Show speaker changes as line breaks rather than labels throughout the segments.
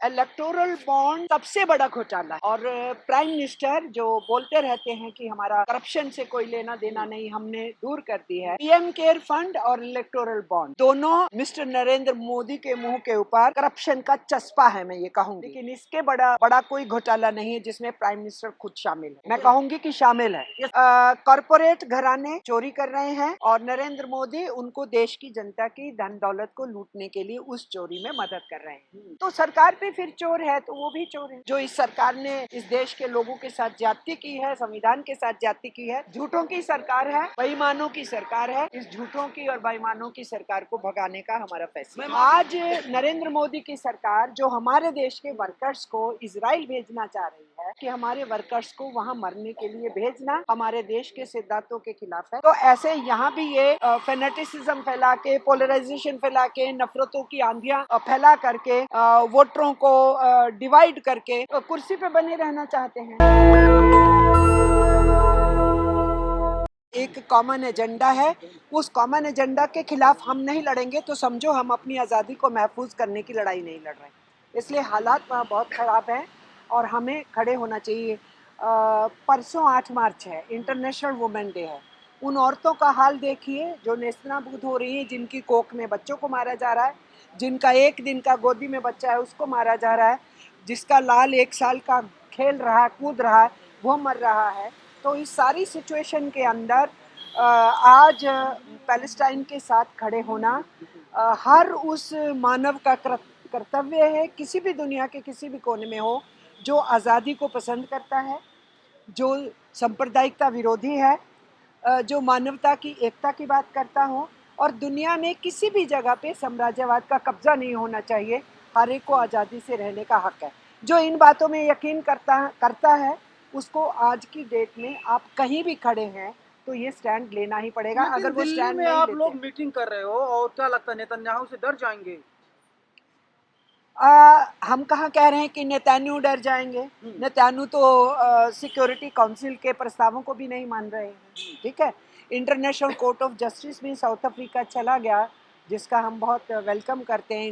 Electoral bond सबसे बड़ा घोटाला है। और प्राइम मिनिस्टर जो बोलते रहते हैं कि हमारा करप्शन से कोई लेना देना नहीं, हमने दूर कर दी है। पीएम केयर फंड और इलेक्टोरल बॉन्ड दोनों मिस्टर नरेंद्र मोदी के मुंह के ऊपर करप्शन का चस्पा है, मैं ये कहूंगी। लेकिन इसके बड़ा कोई घोटाला नहीं है जिसमें प्राइम मिनिस्टर खुद शामिल है। मैं कहूंगी कि शामिल है। कॉर्पोरेट घराने चोरी कर रहे हैं और नरेंद्र मोदी उनको देश की जनता की धन दौलत को लूटने के लिए उस चोरी में मदद कर रहे हैं। तो सरकार पे फिर चोर है तो वो भी चोर है। जो इस सरकार ने इस देश के लोगों के साथ ज्यादती की है, संविधान के साथ ज्यादती की है, झूठों की सरकार है, बेईमानों की सरकार है। इस झूठों की और बेईमानों की सरकार को भगाने का हमारा फैसला। आज नरेंद्र मोदी की सरकार जो हमारे देश के वर्कर्स को इजराइल भेजना चाह रही है कि हमारे वर्कर्स को वहाँ मरने के लिए भेजना हमारे देश के सिद्धांतों के खिलाफ है। तो ऐसे यहाँ भी ये फेनेटिसिज्म फैला के, पोलराइजेशन फैला के, नफरतों की आंधियां फैला करके, वोटरों को डिवाइड करके कुर्सी पे बने रहना चाहते हैं। एक कॉमन एजेंडा है, उस कॉमन एजेंडा के खिलाफ हम नहीं लड़ेंगे तो समझो हम अपनी आज़ादी को महफूज करने की लड़ाई नहीं लड़ रहे। इसलिए हालात वहाँ बहुत ख़राब हैं और हमें खड़े होना चाहिए। परसों 8 मार्च है, इंटरनेशनल वुमेन डे है। उन औरतों का हाल देखिए जो नेस्तनाबूद हो रही हैं, जिनकी कोख में बच्चों को मारा जा रहा है, जिनका 1 दिन का गोदी में बच्चा है उसको मारा जा रहा है, जिसका लाल 1 साल का खेल रहा है, कूद रहा है, वो मर रहा है। तो इस सारी सिचुएशन के अंदर आज पैलेस्टाइन के साथ खड़े होना हर उस मानव का कर्तव्य है, किसी भी दुनिया के किसी भी कोने में हो, जो आज़ादी को पसंद करता है, जो सांप्रदायिकता विरोधी है, जो मानवता की एकता की बात करता हो। और दुनिया में किसी भी जगह पे साम्राज्यवाद का कब्जा नहीं होना चाहिए। हर एक को आज़ादी से रहने का हक है। जो इन बातों में यकीन करता है उसको आज की डेट में आप कहीं भी खड़े हैं तो ये स्टैंड लेना ही पड़ेगा। अगर वो
दिल्ली
स्टैंड
में
नहीं
आप
लेते,
लोग मीटिंग कर रहे हो और क्या लगता है नेतन्याहू से डर जाएंगे?
हम कहाँ कह रहे हैं कि नेतन्याहू डर जाएंगे। नेतन्याहू तो सिक्योरिटी काउंसिल के प्रस्तावों को भी नहीं मान रहे हैं। ठीक है, इंटरनेशनल कोर्ट ऑफ जस्टिस में साउथ अफ्रीका चला गया, जिसका हम बहुत वेलकम करते हैं।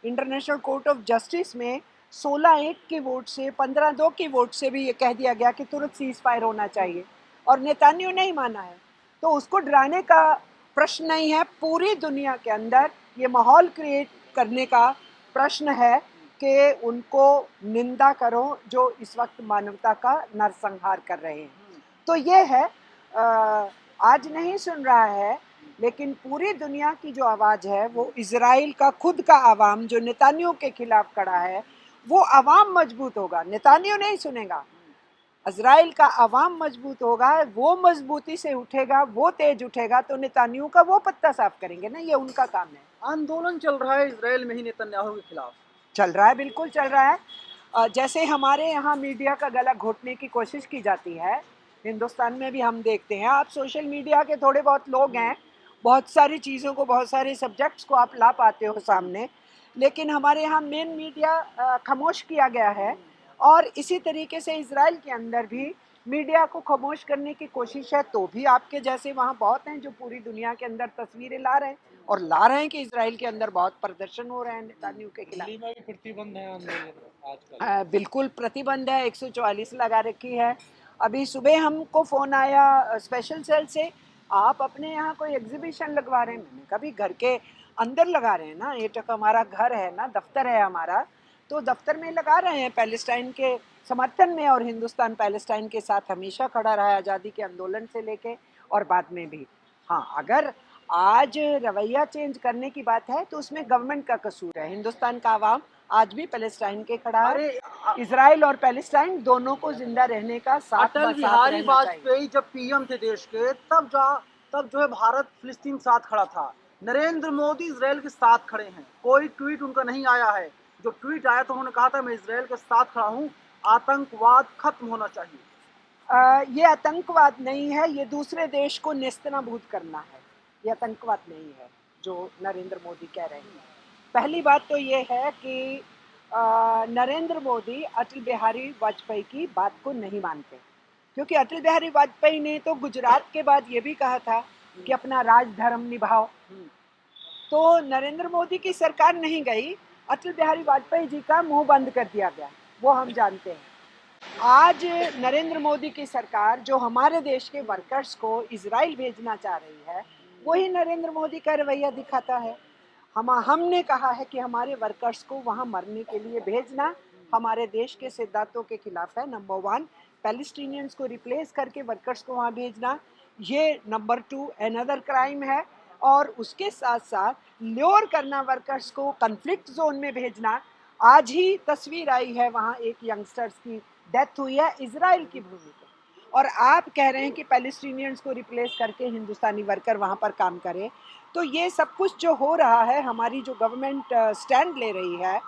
इंटरनेशनल कोर्ट ऑफ जस्टिस में 16-1 के वोट से, 15-2 के वोट से भी ये कह दिया गया कि तुरंत सीज फायर होना चाहिए, और नेतन्याहू नहीं माना है। तो उसको डराने का प्रश्न नहीं है। पूरी दुनिया के अंदर ये माहौल क्रिएट करने का प्रश्न है कि उनको निंदा करो जो इस वक्त मानवता का नरसंहार कर रहे हैं। तो ये है, आज नहीं सुन रहा है, लेकिन पूरी दुनिया की जो आवाज़ है वो इजराइल का खुद का आवाम जो नेतन्याहू के खिलाफ खड़ा है, वो आवाम मजबूत होगा, नेतन्याहू नहीं सुनेगा। इजराइल का आवाम मजबूत होगा, वो मजबूती से उठेगा, वो तेज उठेगा तो नेतन्याहू का वो पत्ता साफ करेंगे ना, ये उनका काम है।
आंदोलन चल रहा है इसराइल में ही नेतन्याहू के खिलाफ।
चल रहा है, बिल्कुल चल रहा है। जैसे हमारे यहाँ मीडिया का गला घोटने की कोशिश की जाती है, हिंदुस्तान में भी हम देखते हैं। आप सोशल मीडिया के थोड़े बहुत लोग हैं, बहुत सारी चीज़ों को, बहुत सारे सब्जेक्ट्स को आप ला पाते हो सामने, लेकिन हमारे यहाँ मेन मीडिया खामोश किया गया है। और इसी तरीके से इजराइल के अंदर भी मीडिया को खामोश करने की कोशिश है। तो भी आपके जैसे वहाँ बहुत हैं जो पूरी दुनिया के अंदर तस्वीरें ला रहे हैं, और ला रहे हैं कि इजराइल के अंदर बहुत प्रदर्शन हो रहे हैं नेतन्याहू के खिलाफ।
दिल्ली में भी प्रतिबंध है आंदोलन आजकल।
बिल्कुल प्रतिबंध है, 144 लगा रखी है। अभी सुबह हमको फ़ोन आया स्पेशल सेल से, आप अपने यहाँ कोई एग्जीबिशन लगवा रहे हैं। मैंने कभी घर के अंदर लगा रहे हैं ना, ये तो हमारा घर है ना, दफ्तर है हमारा, तो दफ्तर में लगा रहे हैं पैलेस्टाइन के समर्थन में। और हिंदुस्तान पैलेस्टाइन के साथ हमेशा खड़ा रहा है, आज़ादी के आंदोलन से लेके और बाद में भी। हाँ, अगर आज रवैया चेंज करने की बात है तो उसमें गवर्नमेंट का कसूर है। हिंदुस्तान का आवाम आज भी पैलेस्टाइन के खड़ा है। इजराइल और पैलेस्टाइन दोनों को जिंदा रहने का साथ
अटल बिहारी वाजपेयी जब पीएम थे देश के, तब जो है भारत फिलिस्तीन के साथ खड़ा था। नरेंद्र मोदी इसराइल के साथ खड़े हैं। कोई ट्वीट उनका नहीं आया है। जो ट्वीट आया तो उन्होंने कहा था मैं इसराइल के साथ खड़ा हूँ, आतंकवाद खत्म होना चाहिए।
ये आतंकवाद नहीं है, ये दूसरे देश को नेस्तनाबूद करना है। ये आतंकवाद नहीं है जो नरेंद्र मोदी कह रहे हैं। पहली बात तो ये है कि नरेंद्र मोदी अटल बिहारी वाजपेयी की बात को नहीं मानते, क्योंकि अटल बिहारी वाजपेयी ने तो गुजरात के बाद ये भी कहा था कि अपना राज धर्म निभाओ। तो नरेंद्र मोदी की सरकार नहीं गई, अटल बिहारी वाजपेयी जी का मुंह बंद कर दिया गया, वो हम जानते हैं। आज नरेंद्र मोदी की सरकार जो हमारे देश के वर्कर्स को इजराइल भेजना चाह रही है, वही नरेंद्र मोदी का रवैया दिखाता है। हमने कहा है कि हमारे वर्कर्स को वहाँ मरने के लिए भेजना हमारे देश के सिद्धांतों के खिलाफ है। नंबर 1, पैलेस्टीनियंस को रिप्लेस करके वर्कर्स को वहाँ भेजना, ये नंबर 2 अनदर क्राइम है। और उसके साथ साथ ल्योर करना वर्कर्स को, कन्फ्लिक्ट जोन में भेजना। आज ही तस्वीर आई है, वहाँ एक यंगस्टर्स की डेथ हुई है इजराइल की भूमि पर, और आप कह रहे हैं कि पैलेस्टीनियंस को रिप्लेस करके हिंदुस्तानी वर्कर वहाँ पर काम करें। तो ये सब कुछ जो हो रहा है, हमारी जो गवर्नमेंट स्टैंड ले रही है,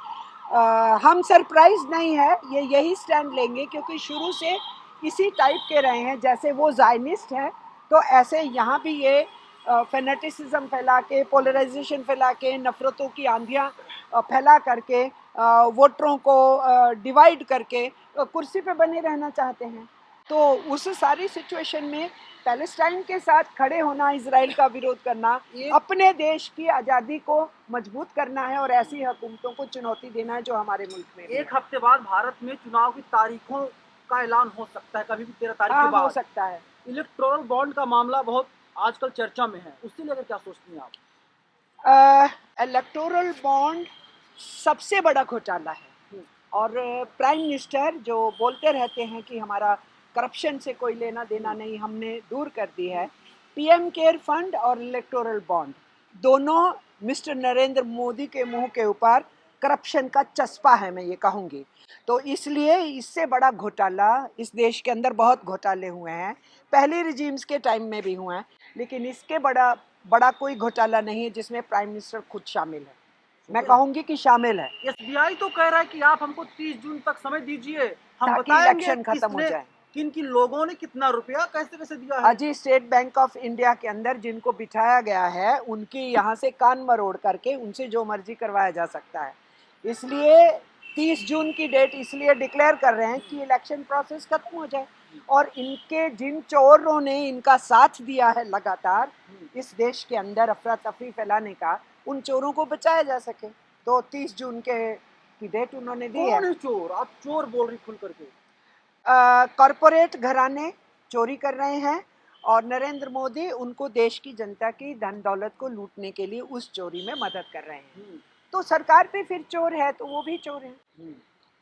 हम सरप्राइज नहीं है, ये यही स्टैंड लेंगे क्योंकि शुरू से इसी टाइप के रहे हैं। जैसे वो जायनिस्ट हैं, तो ऐसे यहाँ भी ये फेनेटिसिज्म फैला के, पोलराइजेशन फैला के, नफ़रतों की आंधियाँ फैला करके, वोटरों को डिवाइड करके कुर्सी पे बने रहना चाहते हैं। तो उस सारी सिचुएशन में पैलेस्टाइन के साथ खड़े होना, इजराइल का विरोध करना, अपने देश की आज़ादी को मजबूत करना है और ऐसी हुकूमतों को चुनौती देना है जो हमारे मुल्क में।
एक हफ्ते बाद भारत में चुनाव की तारीखों का ऐलान हो सकता है, कभी भी 13 तारीख के बाद
हो सकता है।
इलेक्टोरल बॉन्ड का मामला बहुत आजकल चर्चा में है, उससे लेकर क्या सोचती हैं आप?
इलेक्टोरल बॉन्ड सबसे बड़ा घोटाला है, और प्राइम मिनिस्टर जो बोलते रहते हैं कि हमारा करप्शन से कोई लेना देना नहीं, हमने दूर कर दी है। पीएम केयर फंड और इलेक्टोरल बॉन्ड दोनों मिस्टर नरेंद्र मोदी के मुंह के ऊपर करप्शन का चस्पा है, मैं ये कहूँगी। तो इसलिए इससे बड़ा घोटाला, इस देश के अंदर बहुत घोटाले हुए हैं, पहले रिजीम्स के टाइम में भी हुए हैं, लेकिन इसके बड़ा कोई घोटाला नहीं है जिसमें प्राइम मिनिस्टर खुद शामिल है। मैं कहूँगी कि शामिल है।
एसबीआई तो कह रहा है कि आप हमको 30 जून तक समय दीजिए, हम
ताकि
बताएंगे
इलेक्शन खत्म हो जाए।
किन लोगों ने कितना रुपया कैसे कैसे दिया है।
अजी, स्टेट बैंक ऑफ इंडिया के अंदर जिनको बिठाया गया है, उनकी यहाँ से कान मरोड़ करके उनसे जो मर्जी करवाया जा सकता है। इसलिए 30 जून की डेट इसलिए डिक्लेयर कर रहे हैं कि इलेक्शन प्रोसेस खत्म हो जाए, और इनके जिन चोरों ने इनका साथ दिया है लगातार इस देश के अंदर अफरा तफरी फैलाने का, उन चोरों को बचाया जा सके। तो 30 जून की डेट उन्होंने दी है।
कौन है चोर? आप चोर बोल रही खुल करके।
कॉरपोरेट घराने चोरी कर रहे हैं, और नरेंद्र मोदी उनको देश की जनता की धन दौलत को लूटने के लिए उस चोरी में मदद कर रहे हैं। तो सरकार पे फिर चोर है तो वो भी चोर है।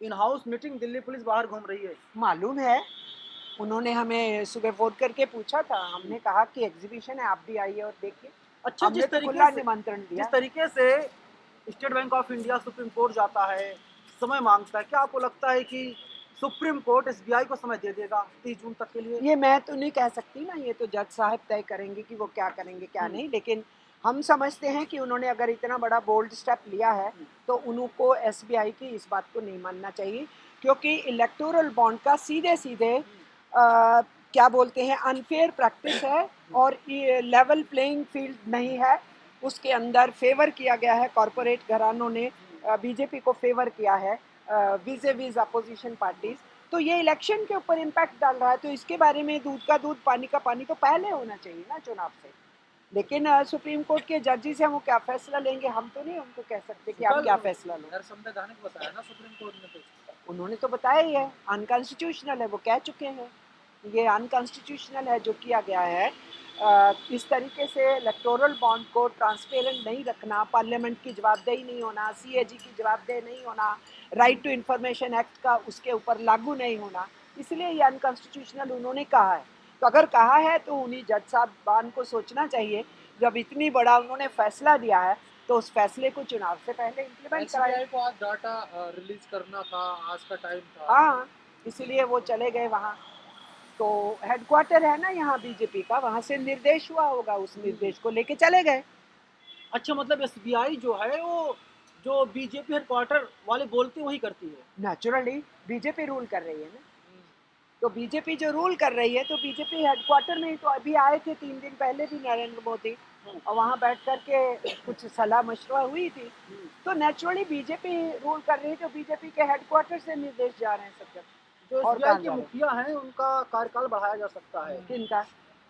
In house meeting Delhi police बाहर घूम रही है,
मालूम है, उन्होंने हमें सुबह फोन करके पूछा था, हमने कहा कि एग्जीबिशन है, आप भी आइए और देखिए।
अच्छा,
जिस
तरीके से state bank of India supreme court जाता है, समय मांगता है, क्या आपको लगता है कि सुप्रीम कोर्ट एसबीआई को समय दे देगा 30 जून तक के लिए?
ये मैं तो नहीं कह सकती ना, ये तो जज साहब तय करेंगे कि वो क्या करेंगे क्या नहीं, लेकिन हम समझते हैं कि उन्होंने अगर इतना बड़ा बोल्ड स्टेप लिया है तो उनको एसबीआई की इस बात को नहीं मानना चाहिए, क्योंकि इलेक्टोरल बॉन्ड का सीधे सीधे क्या बोलते हैं, अनफेयर प्रैक्टिस है, और ये लेवल प्लेइंग फील्ड नहीं है। उसके अंदर फेवर किया गया है, कॉरपोरेट घरानों ने बीजेपी को फेवर किया है विजे विज अपोजिशन पार्टीज। तो ये इलेक्शन के ऊपर इम्पैक्ट डाल रहा है, तो इसके बारे में दूध का दूध पानी का पानी तो पहले होना चाहिए ना चुनाव से। लेकिन सुप्रीम कोर्ट के जजेस हैं, वो क्या फैसला लेंगे, हम तो नहीं उनको कह सकते कि आप क्या फैसला लो।
बताया ना सुप्रीम कोर्ट ने, तो
उन्होंने तो बताया ही है अनकॉन्स्टिट्यूशनल है, वो कह चुके हैं ये अनकॉन्स्टिट्यूशनल है जो किया गया है। इस तरीके से इलेक्टोरल बॉन्ड को ट्रांसपेरेंट नहीं रखना, पार्लियामेंट की जवाबदेही नहीं होना, सीएजी की जवाबदेही नहीं होना, राइट टू इन्फॉर्मेशन एक्ट का उसके ऊपर लागू नहीं होना, इसलिए ये अनकॉन्स्टिट्यूशनल उन्होंने कहा है। तो अगर कहा है तो उन्हीं जज साहबान को सोचना चाहिए, जब इतनी बड़ा उन्होंने फैसला दिया है तो उस फैसले को चुनाव से पहले इम्प्लीमेंट कराएं।
एसबीआई को आज डाटा रिलीज करना था, आज का टाइम था।
हाँ, इसीलिए वो चले गए वहाँ। तो हेडक्वार्टर है ना यहाँ बीजेपी का, वहाँ से निर्देश हुआ होगा, उस निर्देश को लेके चले गए।
अच्छा, मतलब एसबीआई जो है वो जो बीजेपी हेडक्वार्टर वाले बोलते वही करती है।
नेचुरली बीजेपी रूल कर रही है ना, तो बीजेपी जो रूल कर रही है, तो बीजेपी हेडक्वार्टर में ही तो अभी आए थे 3 दिन पहले भी नरेंद्र मोदी, और वहाँ बैठ कर के कुछ सलाह मशवरा हुई थी। तो नेचुरली बीजेपी रूल कर रही है, तो बीजेपी के हेडक्वार्टर से निर्देश जा रहे हैं सब जगह।
जो एसबीआई के मुखिया हैं उनका कार्यकाल बढ़ाया जा सकता है।
किनका?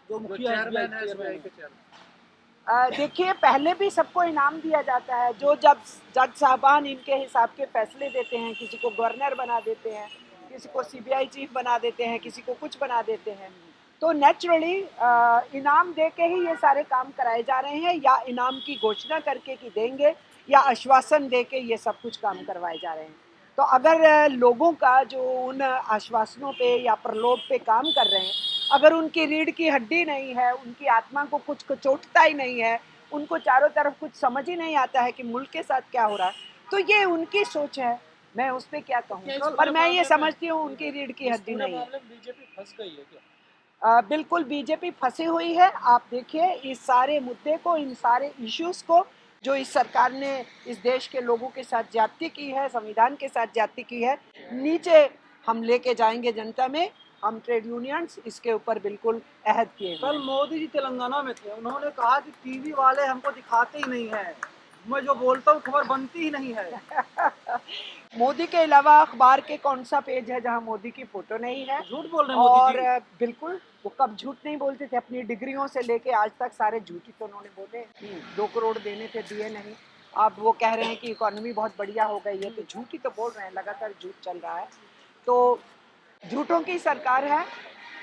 जो मुखिया
चेयरमैन है एसबीआई के चेयरमैन।
देखिए, पहले भी सबको इनाम दिया जाता है, जो जब जज साहबान इनके हिसाब के फैसले देते हैं, किसी को गवर्नर बना देते हैं, किसी को सीबीआई चीफ बना देते हैं, किसी को कुछ बना देते हैं, तो नेचुरली इनाम दे के ही ये सारे काम कराए जा रहे हैं, या इनाम की घोषणा करके कि देंगे, या आश्वासन दे के ये सब कुछ काम करवाए जा रहे हैं। तो अगर लोगों का जो उन आश्वासनों पे या प्रलोभ पे काम कर रहे हैं, अगर उनकी रीढ़ की हड्डी नहीं है, उनकी आत्मा को कुछ चोटता ही नहीं है, उनको चारों तरफ कुछ समझ ही नहीं आता है कि मुल्क के साथ क्या हो रहा है, तो ये उनकी सोच है, मैं उस पर क्या कहूँ। पर मैं ये समझती हूँ उनकी रीढ़ की हड्डी नहीं है।
बीजेपी फंस गई है क्या?
बिल्कुल बीजेपी फंसी हुई है। आप देखिए इस सारे मुद्दे को, इन सारे इश्यूज को जो इस सरकार ने इस देश के लोगों के साथ ज्यादती की है, संविधान के साथ ज्यादती की है, नीचे हम लेके जाएंगे जनता में। हम ट्रेड यूनियंस इसके ऊपर बिल्कुल अहद किए।
कल मोदी जी तेलंगाना में थे, उन्होंने कहा कि टीवी वाले हमको दिखाते ही नहीं है, मैं जो बोलता हूँ खबर बनती ही नहीं है।
मोदी के अलावा अखबार के कौन सा पेज है जहां मोदी की फोटो नहीं है?
झूठ बोल रहे हैं मोदी जी।
और बिल्कुल वो कब झूठ नहीं बोलते थे, अपनी डिग्रियों से लेके आज तक सारे झूठ ही तो उन्होंने बोले। 2 करोड़ देने थे, दिए नहीं। अब वो कह रहे हैं कि इकोनॉमी बहुत बढ़िया हो गई है, तो झूठ ही तो बोल रहे हैं, लगातार झूठ चल रहा है। तो झूठों की सरकार है,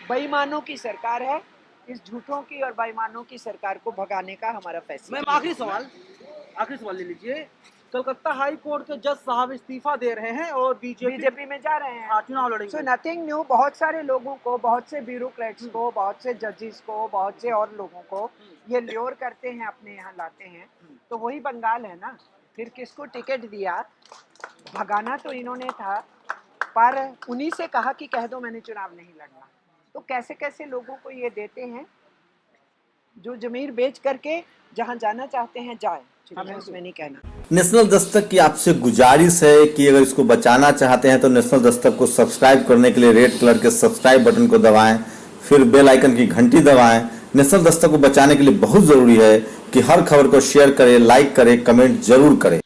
बेईमानों की सरकार है। इस झूठों की और बेईमानों की सरकार को भगाने का हमारा फैसला।
मैम आखिरी सवाल ले लीजिए। कलकत्ता हाई कोर्ट के जज साहब इस्तीफा दे रहे हैं और बीजेपी
में जा रहे हैं,
चुनाव लड़ेंगे।
So nothing new. बहुत सारे लोगों को, बहुत से ब्यूरोक्रेट्स को, बहुत से जजेस को, बहुत से और लोगों को ये ल्योर करते हैं, अपने यहाँ लाते हैं। तो वही बंगाल है ना, फिर किसको टिकट दिया? भगाना तो इन्होंने था, पर उन्हीं से कहा कि कह दो मैंने चुनाव नहीं लड़ना। तो कैसे कैसे लोगों को ये देते हैं जो जमीर बेच करके जहाँ जाना चाहते हैं जाए, हमें उसमें नहीं कहना।
नेशनल दस्तक की आपसे गुजारिश है कि अगर इसको बचाना चाहते हैं तो नेशनल दस्तक को सब्सक्राइब करने के लिए रेड कलर के सब्सक्राइब बटन को दबाएं, फिर बेल आइकन की घंटी दबाएं। नेशनल दस्तक को बचाने के लिए बहुत जरूरी है कि हर खबर को शेयर करें, लाइक करें, कमेंट जरूर करें।